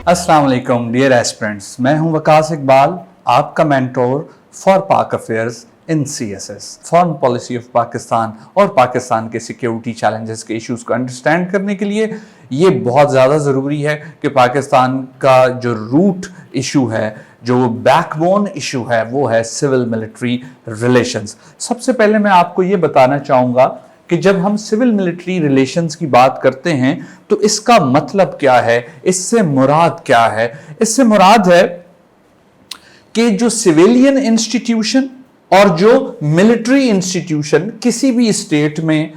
अस्सलाम वालेकुम dear aspirants, मैं हूं वकास इकबाल, आपका मेंटोर फॉर पाक affairs in CSS, foreign policy of Pakistan और पाकिस्तान के सिक्योरिटी चैलेंजेस के इश्यूज को अंडरस्टैंड करने के लिए ये बहुत ज़्यादा ज़रूरी है कि पाकिस्तान का जो रूट इशू है, जो बैकबोन इशू है, वो है सिविल मिलिट्री रिलेशंस। सबसे पहले मैं आपको ये बताना चाहूँगा कि जब हम सिविल मिलिट्री रिलेशंस की बात करते हैं तो इसका मतलब क्या है, इससे मुराद क्या है। इससे मुराद है कि जो सिविलियन इंस्टीट्यूशन और जो मिलिट्री इंस्टीट्यूशन किसी भी स्टेट में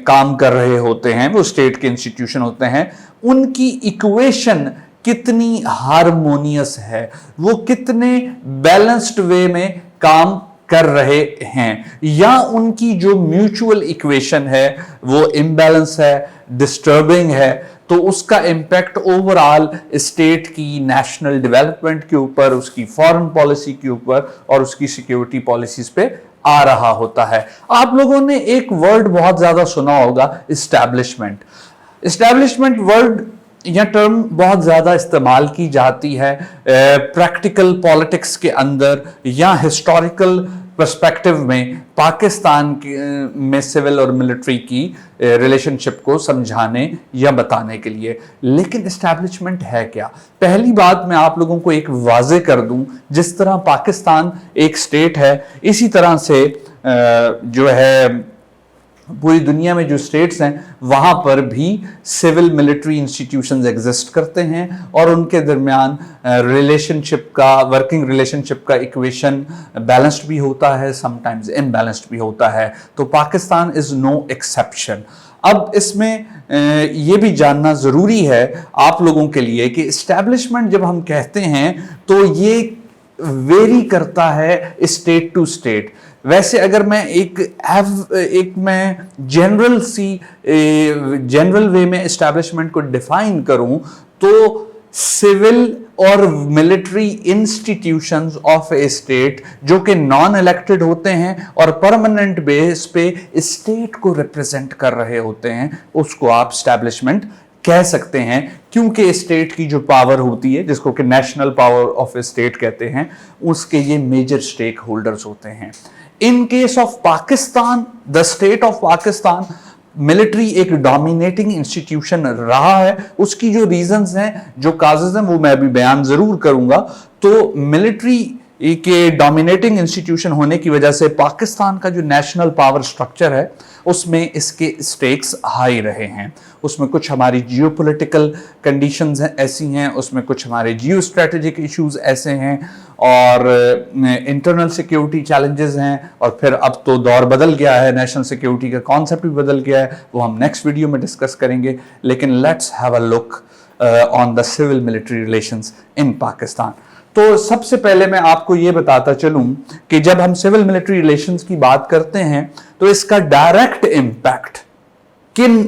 काम कर रहे होते हैं, वो स्टेट के इंस्टीट्यूशन होते हैं, उनकी इक्वेशन कितनी हार्मोनियस है, वो कितने बैलेंस्ड वे में काम कर रहे हैं, या उनकी जो म्यूचुअल इक्वेशन है वो इम्बैलेंस है, डिस्टर्बिंग है, तो उसका इम्पैक्ट ओवरऑल स्टेट की नेशनल डेवलपमेंट के ऊपर, उसकी फॉरेन पॉलिसी के ऊपर और उसकी सिक्योरिटी पॉलिसीज पे आ रहा होता है। आप लोगों ने एक वर्ड बहुत ज्यादा सुना होगा, एस्टैब्लिशमेंट। एस्टैब्लिशमेंट वर्ड यह टर्म बहुत ज़्यादा इस्तेमाल की जाती है प्रैक्टिकल पॉलिटिक्स के अंदर या हिस्टोरिकल पर्सपेक्टिव में पाकिस्तान में सिविल और मिलिट्री की रिलेशनशिप को समझाने या बताने के लिए। लेकिन एस्टैब्लिशमेंट है क्या? पहली बात मैं आप लोगों को एक वाजे कर दूं, जिस तरह पाकिस्तान एक स्टेट है, इसी तरह से जो है पूरी दुनिया में जो स्टेट्स हैं वहां पर भी सिविल मिलिट्री इंस्टीट्यूशंस एग्जिस्ट करते हैं और उनके दरमियान रिलेशनशिप का, वर्किंग रिलेशनशिप का इक्वेशन बैलेंस्ड भी होता है, समटाइम्स इम्बैलेंस्ड भी होता है। तो पाकिस्तान इज नो एक्सेप्शन। अब इसमें ये भी जानना ज़रूरी है आप लोगों के लिए कि एस्टैब्लिशमेंट जब हम कहते हैं तो ये वेरी करता है स्टेट टू स्टेट। वैसे अगर मैं एक मैं जनरल वे में एस्टैब्लिशमेंट को डिफाइन करूं तो सिविल और military institutions of A state जो कि नॉन इलेक्टेड होते हैं और परमानेंट बेस पे स्टेट को रिप्रेजेंट कर रहे होते हैं, उसको आप एस्टैब्लिशमेंट कह सकते हैं। क्योंकि स्टेट की जो पावर होती है, जिसको कि national power of A state कहते हैं, उसके ये मेजर स्टेक होल्डर्स होते हैं। In case of Pakistan, the state of Pakistan, military एक डोमिनेटिंग इंस्टीट्यूशन रहा है। उसकी जो रीजंस हैं, जो काजेज हैं, वो मैं अभी बयान जरूर करूंगा। तो मिलिट्री के डोमिनेटिंग इंस्टीट्यूशन होने की वजह से पाकिस्तान का जो नेशनल पावर स्ट्रक्चर है उसमें इसके स्टेक्स हाई रहे हैं। उसमें कुछ हमारी जियोपॉलिटिकल कंडीशंस हैं, ऐसी हैं, उसमें कुछ हमारे जियो स्ट्रेटेजिक इश्यूज ऐसे हैं और इंटरनल सिक्योरिटी चैलेंजेस हैं। और फिर अब तो दौर बदल गया है, नेशनल सिक्योरिटी का कॉन्सेप्ट भी बदल गया है, वो हम नेक्स्ट वीडियो में डिस्कस करेंगे। लेकिन let's have a look on the civil military relations in Pakistan. तो सबसे पहले मैं आपको यह बताता चलूं कि जब हम सिविल मिलिट्री रिलेशंस की बात करते हैं तो इसका डायरेक्ट इंपैक्ट किन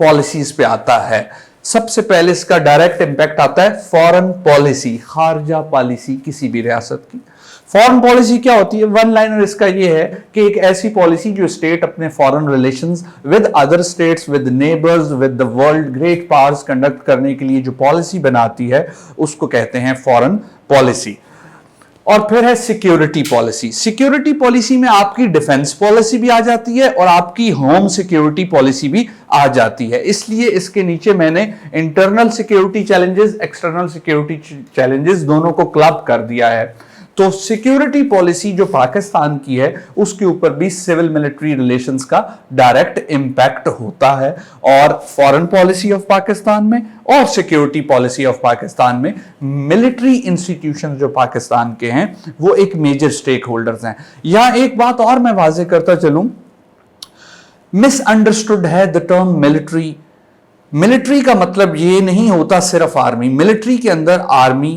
पॉलिसीज पे आता है। सबसे पहले इसका डायरेक्ट इंपैक्ट आता है फॉरेन पॉलिसी, खारजा पॉलिसी किसी भी रियासत की। फॉरेन पॉलिसी क्या होती है? वन लाइनर इसका ये है कि एक ऐसी पॉलिसी जो स्टेट अपने foreign relations with other states, with neighbours, with the world great powers conduct करने के लिए जो पॉलिसी बनाती है उसको कहते हैं फॉरेन पॉलिसी। और फिर है सिक्योरिटी पॉलिसी। सिक्योरिटी पॉलिसी में आपकी डिफेंस पॉलिसी भी आ जाती है और आपकी होम सिक्योरिटी पॉलिसी भी आ जाती है। इसलिए इसके नीचे मैंने internal security challenges, external security challenges दोनों को क्लब कर दिया है। तो सिक्योरिटी पॉलिसी जो पाकिस्तान की है उसके ऊपर भी सिविल मिलिट्री रिलेशंस का डायरेक्ट इंपैक्ट होता है। और फॉरेन पॉलिसी ऑफ पाकिस्तान में और सिक्योरिटी पॉलिसी ऑफ पाकिस्तान में मिलिट्री इंस्टीट्यूशंस जो पाकिस्तान के हैं वो एक मेजर स्टेक होल्डर्स हैं। यहां एक बात और मैं वाजे करता चलूं, मिसअंडरस्टूड है द टर्म मिलिट्री। मिलिट्री का मतलब ये नहीं होता सिर्फ आर्मी। मिलिट्री के अंदर army,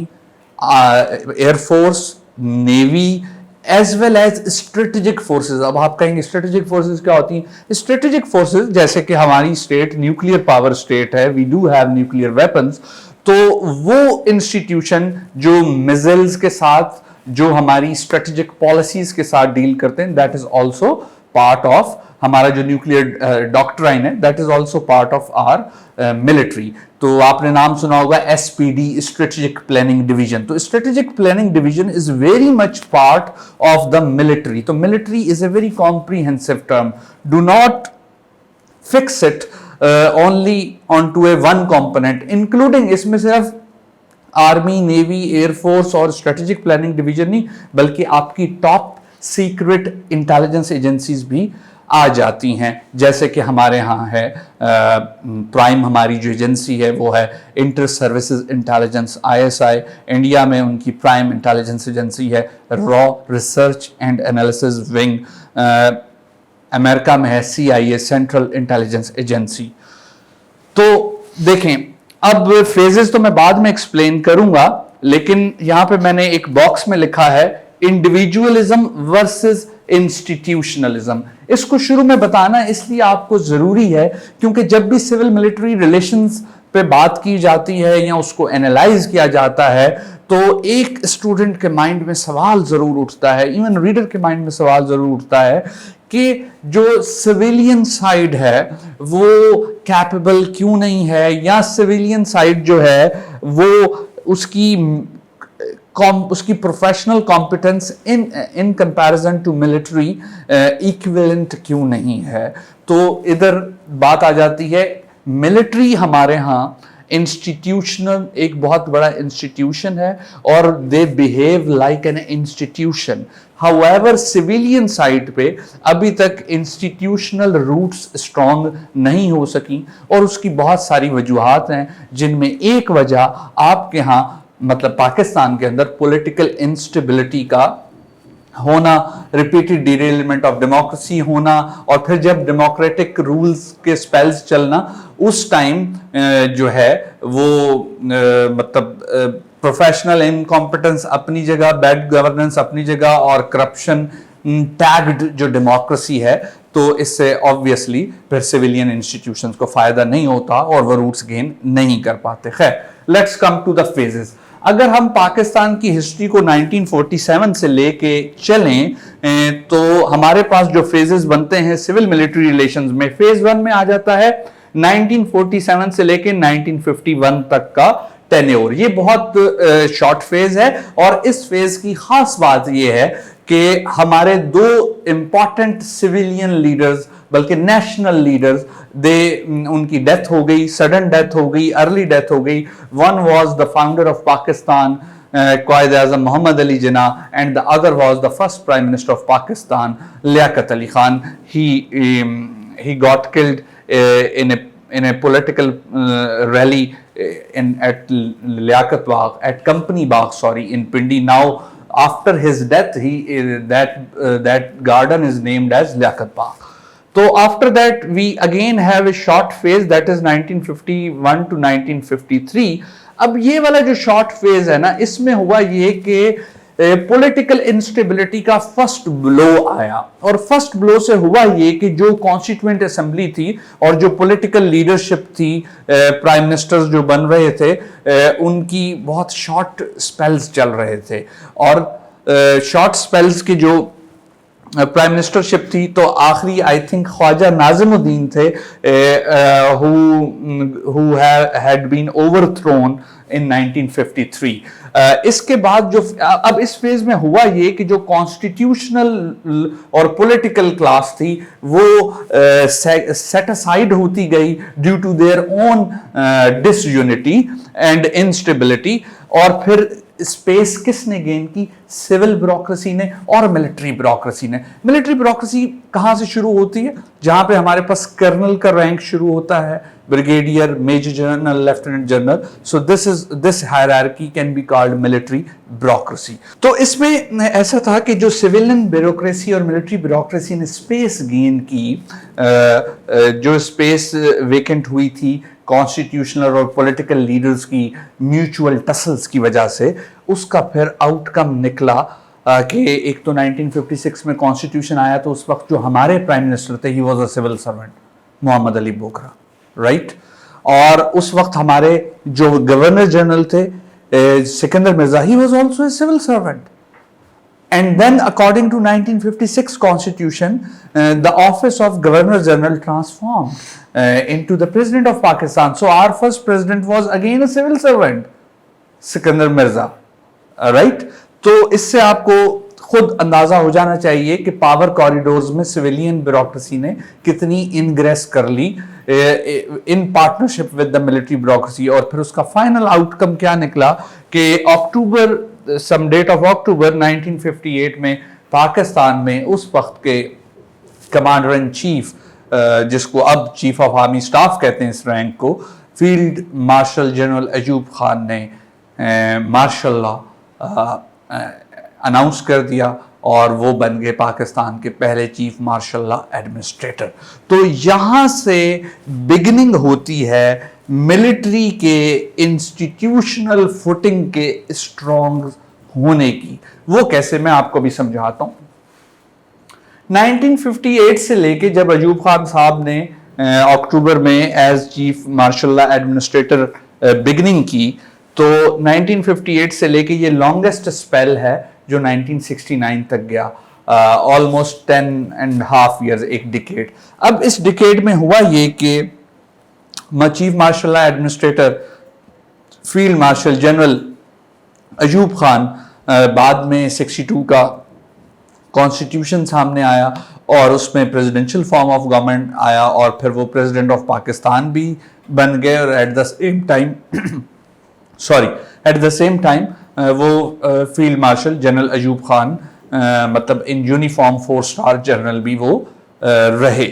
air force, navy as well as strategic forces. अब आप कहेंगे स्ट्रेटेजिक फोर्सेस क्या होती हैं? स्ट्रेटेजिक फोर्सेस जैसे कि हमारी स्टेट न्यूक्लियर पावर स्टेट है, we do have nuclear weapons, तो वो इंस्टीट्यूशन जो मिसाइल्स के साथ, जो हमारी स्ट्रेटेजिक पॉलिसीज के साथ डील करते हैं, that is also part of हमारा जो न्यूक्लियर डॉक्ट्राइन है, that is also part of our military. तो आपने नाम सुना होगा एसपीडी, स्ट्रेटेजिक प्लानिंग डिवीजन। तो strategic planning division is very much part of the military. तो military is a very comprehensive term, do not fix it only on to a one component, including इसमें सिर्फ army, navy, air force और strategic planning division नहीं, बल्कि आपकी top secret intelligence agencies भी आ जाती हैं। जैसे कि हमारे यहाँ है प्राइम, हमारी जो एजेंसी है वो है inter services intelligence, ISI। India में उनकी प्राइम इंटेलिजेंस एजेंसी है raw research and analysis wing. America में है CIA, सेंट्रल इंटेलिजेंस एजेंसी। तो देखें, अब फेजेस तो मैं बाद में एक्सप्लेन करूंगा, लेकिन यहां पे मैंने एक बॉक्स में लिखा है इंडिविजुअलिज्म वर्सेस इंस्टीट्यूशनलिज्म। इसको शुरू में बताना इसलिए आपको जरूरी है क्योंकि जब भी सिविल मिलिट्री रिलेशंस पे बात की जाती है या उसको एनालाइज किया जाता है तो एक स्टूडेंट के माइंड में सवाल जरूर उठता है, इवन रीडर के माइंड में सवाल जरूर उठता है कि जो सिविलियन साइड है वो कैपेबल क्यों नहीं है, या सिविलियन साइड जो है वो उसकी professional competence in comparison to military equivalent क्यों नहीं है। तो इधर बात आ जाती है, मिलिट्री हमारे यहाँ इंस्टीट्यूशनल, एक बहुत बड़ा इंस्टीट्यूशन है और they behave like an institution. However civilian side पे अभी तक इंस्टीट्यूशनल रूट्स स्ट्रांग नहीं हो सकी और उसकी बहुत सारी वजूहात हैं, जिनमें एक वजह आपके यहाँ मतलब पाकिस्तान के अंदर पॉलिटिकल इंस्टेबिलिटी का होना, रिपीटेड डिरेलमेंट ऑफ डेमोक्रेसी होना, और फिर जब डेमोक्रेटिक रूल्स के स्पेल्स चलना उस टाइम जो है वो मतलब प्रोफेशनल इनकॉम्पिटेंस अपनी जगह, बैड गवर्नेंस अपनी जगह और करप्शन टैग्ड जो डेमोक्रेसी है, तो इससे ऑब्वियसली फिर सिविलियन इंस्टीट्यूशंस को फायदा नहीं होता और वो रूट्स गेन नहीं कर पाते। खैर, let's come to the phases. अगर हम पाकिस्तान की हिस्ट्री को 1947 से लेके चलें तो हमारे पास जो फेजेस बनते हैं सिविल मिलिट्री रिलेशंस में, फेज 1 में आ जाता है 1947 से लेके 1951 तक का टेन्योर। ये बहुत शॉर्ट फेज है और इस फेज की खास बात यह है कि हमारे दो इंपॉर्टेंट सिविलियन लीडर्स, बल्कि नेशनल लीडर्स, उनकी डेथ हो गई, सडन डेथ हो गई, अर्ली डेथ हो गई। One was the founder of Pakistan, Quaid Azam Muhammad Ali Jinnah, and the other was the first Prime Minister of Pakistan, Liaquat Ali Khan. He got killed in a political rally at Liaquat Bagh, at Company Bagh, sorry, in Pindi. Now, after his death, that garden is named as Liaquat Bagh. So after that, we again have a short phase, that is 1951 to 1953. अब ये वाला जो short phase है ना, इसमें हुआ ये कि पॉलिटिकल इंस्टेबिलिटी का फर्स्ट ब्लो आया, और फर्स्ट ब्लो से हुआ ये कि जो कॉन्स्टिट्यूएंट असेंबली थी और जो पॉलिटिकल लीडरशिप थी, प्राइम मिनिस्टर्स जो बन रहे थे, उनकी बहुत शॉर्ट स्पेल्स चल रहे थे। और शॉर्ट स्पेल्स की जो प्राइम मिनिस्टरशिप थी तो आखिरी आई थिंक ख्वाजा नाजिमुद्दीन थे who had been overthrown in 1953। इसके बाद जो अब इस फेज में हुआ ये कि जो कॉन्स्टिट्यूशनल और पॉलिटिकल क्लास थी वो सेट असाइड होती गई due to their own disunity and instability, और फिर स्पेस किसने गेन की? सिविल ब्यूरोक्रेसी ने और मिलिट्री ब्यूरोक्रेसी ने। मिलिट्री ब्यूरोक्रेसी कहां से शुरू होती है? जहां पे हमारे पास कर्नल का रैंक शुरू होता है, brigadier, major general, lieutenant general. So this hierarchy can be called military bureaucracy. तो इसमें ऐसा था कि जो सिविलियन ब्यूरोक्रेसी और मिलिट्री ब्यूरोक्रेसी ने स्पेस गेन की, जो स्पेस वेकेंट हुई थी कॉन्स्टिट्यूशनल और पॉलिटिकल लीडर्स की म्यूचुअल टसल्स की वजह से, उसका फिर आउटकम निकला कि एक तो 1956 में कॉन्स्टिट्यूशन आया, तो उस वक्त जो हमारे प्राइम मिनिस्टर थे, ही was a civil servant, Mohammad Ali Bogra, right. और उस वक्त हमारे जो गवर्नर जनरल थे Sikandar Mirza, he was also a civil servant. And then according to 1956 constitution, the office of governor general transformed into the president of Pakistan. So our first president was again a civil servant, Sikandar Mirza, right. तो इससे आपको खुद अंदाजा हो जाना चाहिए कि power corridors में सिविलियन ब्यूरोक्रेसी ने कितनी इनग्रेस कर ली in partnership with the military bureaucracy. और फिर उसका फाइनल आउटकम क्या निकला कि अक्टूबर, सम डेट ऑफ अक्टूबर 1958 में पाकिस्तान में उस वक्त के कमांडर इन चीफ, जिसको अब चीफ ऑफ आर्मी स्टाफ कहते हैं इस रैंक को, field marshal general Ayub Khan ने मार्शल लॉ अनाउंस कर दिया और वो बन गए पाकिस्तान के पहले चीफ मार्शल लॉ एडमिनिस्ट्रेटर। तो यहां से बिगिनिंग होती है मिलिट्री के इंस्टीट्यूशनल फुटिंग के स्ट्रॉन्ग होने की। वो कैसे, मैं आपको भी समझाता हूं। 1958 से लेके जब अयूब खान साहब ने अक्टूबर में as chief martial law administrator beginning की, तो 1958 से लेके ये लॉन्गेस्ट स्पेल है जो 1969 तक गया, ऑलमोस्ट 10.5 years, एक डिकेड। अब इस डिकेड में हुआ ये कि chief martial law administrator field marshal general Ayub Khan, बाद में 62 का कॉन्स्टिट्यूशन सामने आया और उसमें प्रेसिडेंशियल फॉर्म ऑफ गवर्नमेंट आया और फिर वो प्रेसिडेंट ऑफ पाकिस्तान भी बन गए। और एट द सेम टाइम वो field marshal general Ayub Khan मतलब इन यूनिफॉर्म 4-star जनरल भी वो रहे।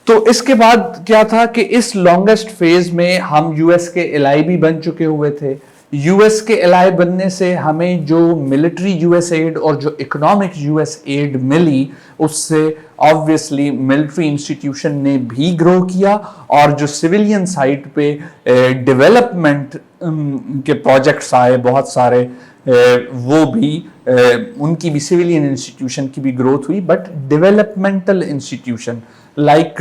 तो इसके बाद क्या था कि इस लॉन्गेस्ट फेज में हम यूएस के एलाई भी बन चुके हुए थे। यूएस के एलाई बनने से हमें जो मिलिट्री यूएस एड और जो इकोनॉमिक यूएस एड मिली, उससे ऑब्वियसली मिलिट्री इंस्टीट्यूशन ने भी ग्रो किया और जो सिविलियन साइड पे डेवलपमेंट के प्रोजेक्ट्स आए बहुत सारे, वो भी उनकी भी सिविलियन इंस्टीट्यूशन की भी ग्रोथ हुई, but developmental institution like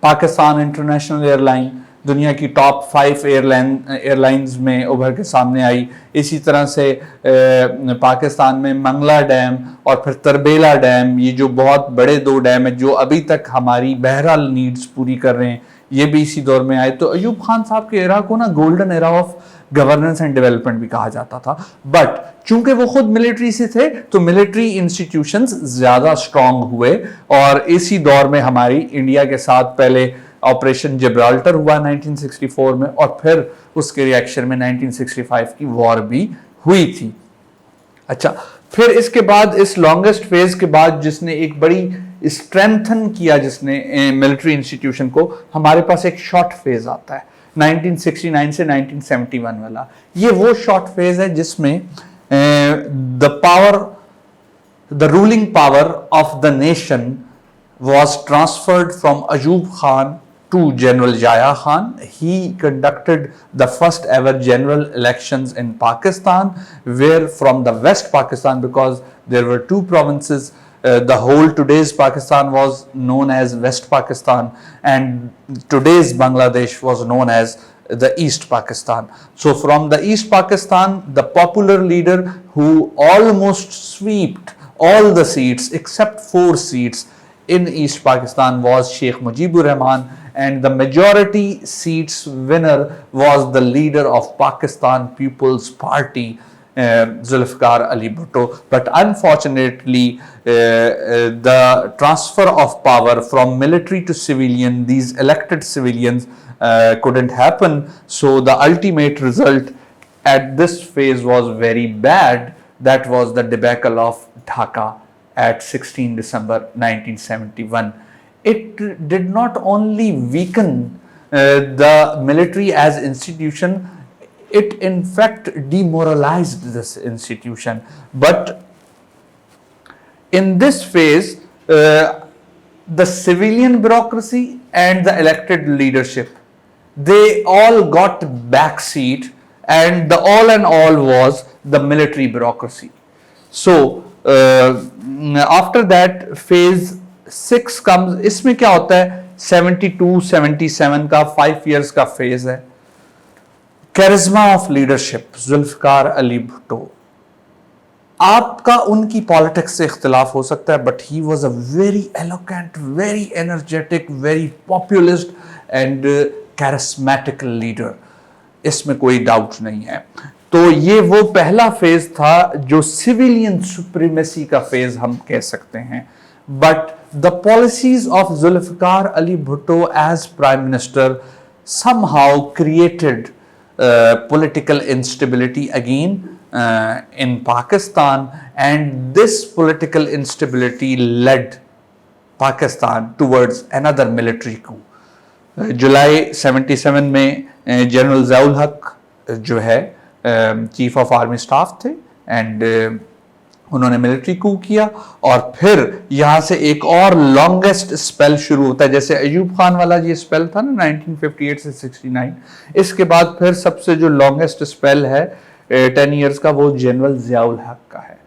Pakistan international airline दुनिया की टॉप 5 एयरलाइंस में उभर के सामने आई। इसी तरह से पाकिस्तान में मंगला डैम और फिर तरबेला डैम, ये जो बहुत बड़े 2 डैम है जो अभी तक हमारी बहरहाल नीड्स पूरी कर रहे हैं, ये भी इसी दौर में आए। तो अयूब खान साहब के एरा को ना golden era of governance and development भी कहा जाता था। बट चूंकि वो खुद मिलिट्री से थे तो मिलिट्री इंस्टीट्यूशंस ज्यादा स्ट्रांग हुए और इसी दौर में हमारी इंडिया के साथ पहले ऑपरेशन जिब्राल्टर हुआ 1964 में और फिर उसके रिएक्शन में 1965 की वॉर भी हुई थी। अच्छा, फिर इसके बाद इस लॉन्गेस्ट फेज के बाद जिसने एक बड़ी स्ट्रेंथन किया जिसने मिलिट्री इंस्टीट्यूशन को, हमारे पास एक शॉर्ट फेज आता है 1969 से 1971 वाला। ये वो शॉर्ट फेज है जिसमें the ruling power of the nation was transferred from Ayub Khan to General Jaya Khan. He conducted the first ever general elections in Pakistan, where from the West Pakistan, because there were 2 provinces, the whole today's Pakistan was known as West Pakistan and today's Bangladesh was known as the East Pakistan. So from the East Pakistan, the popular leader who almost swept all the seats except 4 seats in East Pakistan was Sheikh Mujibur Rahman, and the majority seats winner was the leader of Pakistan People's Party, Zulfikar Ali Bhutto. But unfortunately, the transfer of power from military to civilian, these elected civilians, couldn't happen. So the ultimate result at this phase was very bad. That was the debacle of Dhaka at 16 December 1971. It did not only weaken the military as institution, it in fact demoralized this institution. But in this phase, the civilian bureaucracy and the elected leadership, they all got backseat, and the all and all was the military bureaucracy. So after that phase 6 comes. इसमें क्या होता है, 72-77 का 5 years का phase है। Charisma of leadership, Zulfikar Ali Bhutto. आपका उनकी politics से इख्तिलाफ हो सकता है, but he was a very eloquent, very energetic, very populist and charismatic leader, इसमें कोई डाउट नहीं है। तो ये वो पहला फेज था जो सिविलियन सुप्रीमेसी का फेज हम कह सकते हैं। But the policies of Zulfikar Ali Bhutto as prime minister somehow created political instability again in Pakistan, and this political instability led Pakistan towards another military coup. जुलाई 77 में जनरल ज़ियाउल हक जो है चीफ ऑफ आर्मी स्टाफ थे, एंड उन्होंने मिलिट्री कू किया, और फिर यहां से एक और लॉन्गेस्ट स्पेल शुरू होता है। जैसे अयूब खान वाला ये स्पेल था ना 1958 से 69, इसके बाद फिर सबसे जो लॉन्गेस्ट स्पेल है 10 इयर्स का, वो जनरल ज़ियाउल हक का है।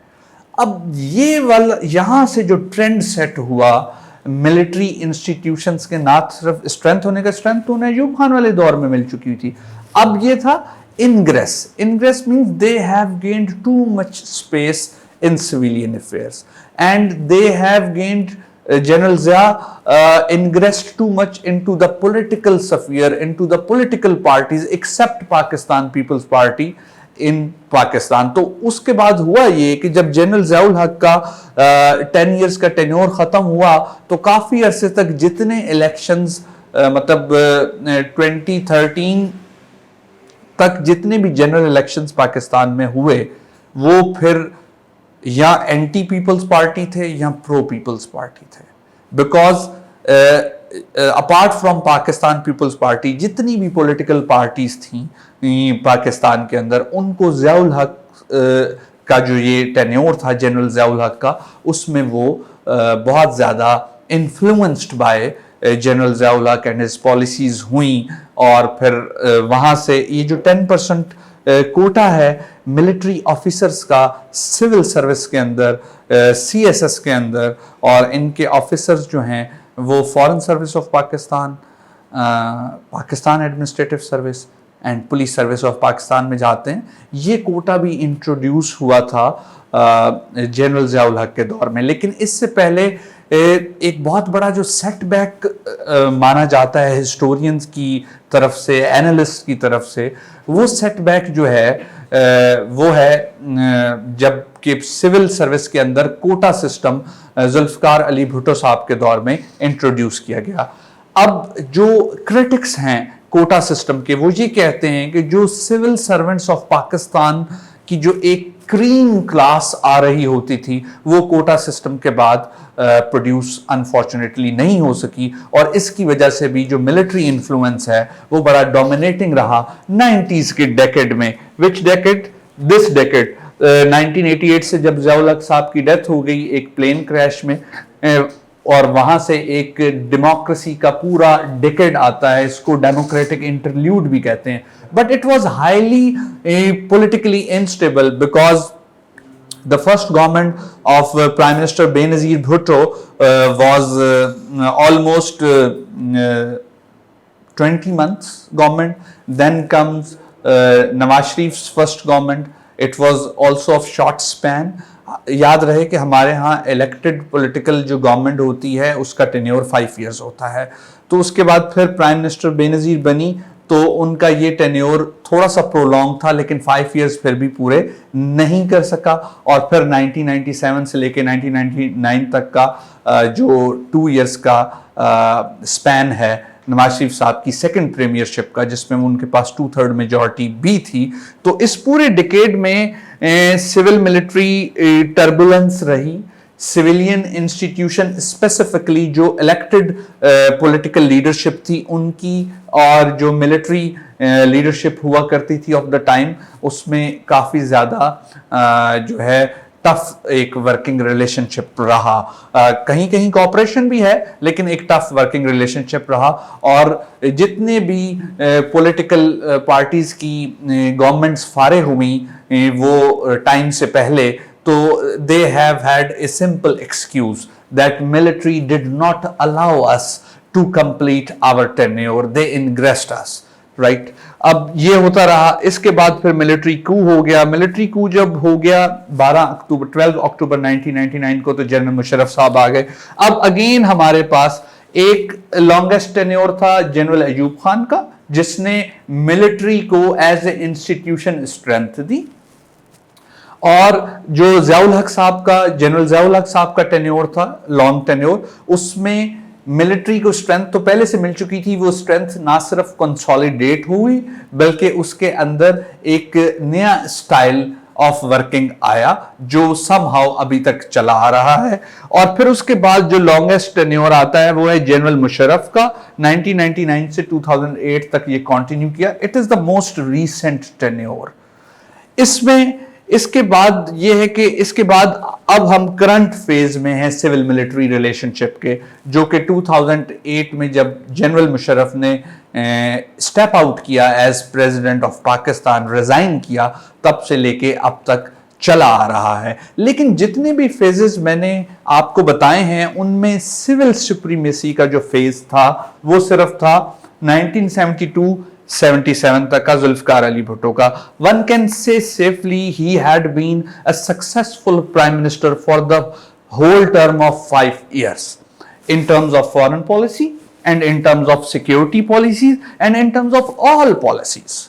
अब ये वाला यहां से जो ट्रेंड सेट हुआ मिलिट्री इंस्टीट्यूशंस के, ना सिर्फ स्ट्रेंथ होने का, स्ट्रेंथ तो उन्हें अयूब खान वाले दौर में मिल चुकी थी, अब ये था ingress means they have gained too much space in civilian affairs, and they have gained General Zia ingressed too much into the political sphere, into the political parties except Pakistan People's Party in Pakistan। तो उसके बाद हुआ ये कि जब general Ziaul हक का 10 years का टेन्योर खत्म हुआ, तो काफी अरसे तक जितने इलेक्शंस मतलब 2013 तक जितने भी जनरल इलेक्शंस पाकिस्तान में हुए, वो फिर या एंटी पीपल्स पार्टी थे या प्रो पीपल्स पार्टी थे। Because apart from Pakistan Peoples Party जितनी भी पॉलिटिकल पार्टीज थी पाकिस्तान के अंदर, उनको ज़ियाउल हक का जो ये टेन्योर था जनरल ज़ियाउल हक का, उसमें वो बहुत ज़्यादा इन्फ्लुएंस्ड बाय जनरल ज़ियाउल हक एंड हिज पॉलिसीज हुई। और फिर वहाँ से ये जो 10% कोटा है मिलिट्री ऑफिसर्स का सिविल सर्विस के अंदर, CSS के अंदर, और इनके ऑफिसर्स जो हैं वो foreign service of Pakistan, Pakistan administrative service and police service of Pakistan में जाते हैं। ये कोटा भी इंट्रोड्यूस हुआ था जनरल ज़ियाउल हक के दौर में। लेकिन इससे पहले एक बहुत बड़ा जो सेटबैक माना जाता है हिस्टोरियंस की तरफ से, एनालिस्ट की तरफ से, वो सेटबैक जो है वो है जब कि सिविल सर्विस के अंदर कोटा सिस्टम जुल्फिकार अली भुट्टो साहब के दौर में इंट्रोड्यूस किया गया। अब जो क्रिटिक्स हैं कोटा सिस्टम के, वो ये कहते हैं कि जो सिविल सर्वेंट्स ऑफ पाकिस्तान की जो एक क्रीम क्लास आ रही होती थी, वो कोटा सिस्टम के बाद प्रोड्यूस अनफॉर्चुनेटली नहीं हो सकी, और इसकी वजह से भी जो मिलिट्री इन्फ्लुएंस है वो बड़ा डोमिनेटिंग रहा 90s के डेकेड में। विच डेकेड? This decade. 1988 से जब ज़ियाउल हक साहब की डेथ हो गई एक प्लेन क्रैश में, और वहां से एक डेमोक्रेसी का पूरा डेकेड आता है, इसको डेमोक्रेटिक इंटरल्यूड भी कहते हैं। But it was highly politically unstable because the first government of Prime Minister Benazir Bhutto was almost 20 months government. Then comes Nawaz Sharif's first government. It was also of short span. याद रहे कि हमारे यहाँ elected political जो government होती है उसका tenure 5 years होता है। तो उसके बाद फिर प्राइम मिनिस्टर बेनज़ीर बनी, तो उनका ये टेन्योर थोड़ा सा प्रोलॉन्ग था, लेकिन 5 इयर्स फिर भी पूरे नहीं कर सका। और फिर 1997 से लेके 1999 तक का जो 2 इयर्स का स्पैन है नवाज शरीफ साहब की सेकंड प्रीमियरशिप का, जिसमें उनके पास 2/3 मेजॉरिटी भी थी। तो इस पूरे डिकेड में सिविल मिलिट्री टर्बुलेंस रही। सिविलियन इंस्टीट्यूशन स्पेसिफिकली जो इलेक्टेड पॉलिटिकल लीडरशिप थी उनकी, और जो मिलिट्री लीडरशिप हुआ करती थी ऑफ द टाइम, उसमें काफ़ी ज़्यादा जो है टफ एक वर्किंग रिलेशनशिप रहा। कहीं कहीं कोऑपरेशन भी है, लेकिन एक टफ वर्किंग रिलेशनशिप रहा। और जितने भी पॉलिटिकल पार्टीज की गवर्नमेंट्स फारे हुई वो टाइम से पहले, तो they have had a simple excuse that military did not allow us to complete our tenure, they ingressed us। Right अब ये होता रहा। इसके बाद फिर मिलिट्री कू हो गया। मिलिट्री कू जब हो गया 12 अक्टूबर 1999 को, तो जनरल मुशर्रफ साहब आ गए। अब अगेन हमारे पास एक लॉन्गेस्ट टेन्योर था जनरल अयूब खान का, जिसने मिलिट्री को एज ए इंस्टीट्यूशन स्ट्रेंथ दी। और जो ज़ियाउल हक साहब का, जनरल ज़ियाउल हक साहब का टेन्योर था, लॉन्ग टेन्योर, उसमें मिलिट्री को स्ट्रेंथ तो पहले से मिल चुकी थी। वो स्ट्रेंथ ना सिर्फ कंसोलिडेट हुई, बल्कि उसके अंदर एक नया स्टाइल ऑफ वर्किंग आया, जो समहाउ अभी तक चला आ रहा है। और फिर उसके बाद जो लॉन्गेस्ट टेन्योर आता है वो है जनरल मुशर्रफ का, 1999 से 2008 तक ये कंटिन्यू किया। It is the most recent tenure. इसमें इसके बाद ये है कि इसके बाद अब हम करंट फेज में हैं सिविल मिलिट्री रिलेशनशिप के, जो कि 2008 में जब जनरल मुशर्रफ ने स्टेप आउट किया as president of Pakistan, resign किया, तब से लेके अब तक चला आ रहा है। लेकिन जितने भी फेजेस मैंने आपको बताए हैं, उनमें सिविल सुप्रीमेसी का जो फेज था वो सिर्फ था 1972-77 तक का, जुल्फकार अली भुट्टो का। One can say safely he had been a successful prime minister for the whole term of 5 years in terms of foreign policy and in terms of security policies and in terms of all policies.